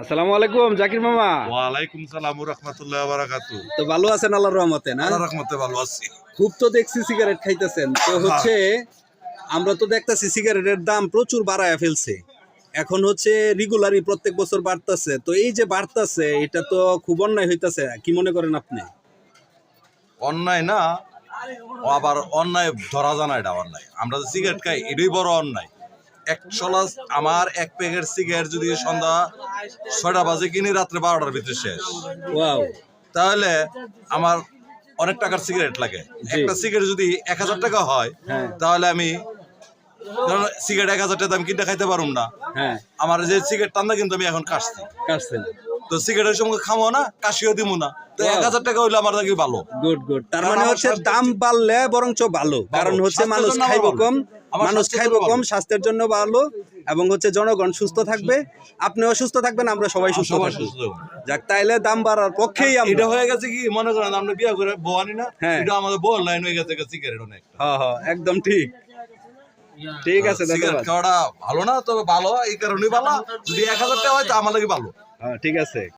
আসসালামু আলাইকুম জাকির মামা। ওয়ালাইকুম সালাম ওয়া রাহমাতুল্লাহি ওয়া বারাকাতুহু। তো ভালো আছেন আল্লাহর রহমতে না? আল্লাহর রহমতে ভালো আছি। খুব তো দেখছি সিগারেট খাইতেছেন, তো হচ্ছে আমরা তো দেখতাছি সিগারেটের দাম প্রচুর বাড়ায় ফেলছে। এখন হচ্ছে রেগুলারই প্রত্যেক বছর বাড়তাছে, তো এই যে বাড়তাছে এটা তো খুব অন্যায় হইতাছে, কি মনে করেন আপনি? অন্যায় না, আবার অন্যায় ধরা জানা এটা অন্যায়। আমরা যে সিগারেট খাই এটাই বড় অন্যায়। আমার এক প্যাকেট সিগারেট যদি সন্ধ্যা ৬টা বাজে কিনি রাত্রে ১২টার ভিতরে শেষ, ওয়াও। তাহলে আমার অনেক টাকার সিগারেট লাগে। একটা সিগারেট যদি ১,০০০ টাকা হয়, হ্যাঁ। তাহলে আমি সিগারেট ১,০০০ টাকা দাম কিনতে খাইতে পারুম না। হ্যাঁ, আমার যে সিগারেট টান্দা কিন্তু আমি এখন কাটছি, কাটছেন। তো সিগারেটের সঙ্গে খামো না, কাশিও দিব না, তো Wow. ১,০০০ টাকা হইলে আমার নাকি ভালো। Good good. তার কারণ মানে আমার হচ্ছে স্বাস্থ্যের দাম বাড়লে বরঞ্চ ভালো, কারণ হচ্ছে স্বাস্থ্যের মানুষ জন্য খাইব ভালো। কম, আমার মানুষ স্বাস্থ্যের খাইব জন্য কম, ভালো। স্বাস্থ্যের জন্য ভালো, এবং হচ্ছে জনগণ সুস্থ থাকবে, আপনিও সুস্থ থাকবেন, আমরা সবাই সুস্থ সবাই থাকবো। সুস্থ থাকবো। যাক, তাইলে দাম বাড়ার পক্ষেই এটা আমরা। হয়ে গেছে কি, মনে করেন আমরা বিয়ে করে বউ আনি না, হ্যাঁ। এটা আমাদের বউর লাইন হয়ে গেছে সিগারেট অনেক। হ্যাঁ হ্যাঁ, একদম ঠিক। ঠিক আছে, সিগারেট ধন্যবাদ। খাওয়াটা ভালো না, তবে ভালো এই কারণেই ভালো, যদি ১,০০০ টাকা হয় তো আমার লাগে ভালো। হ্যাঁ, ঠিক আছে।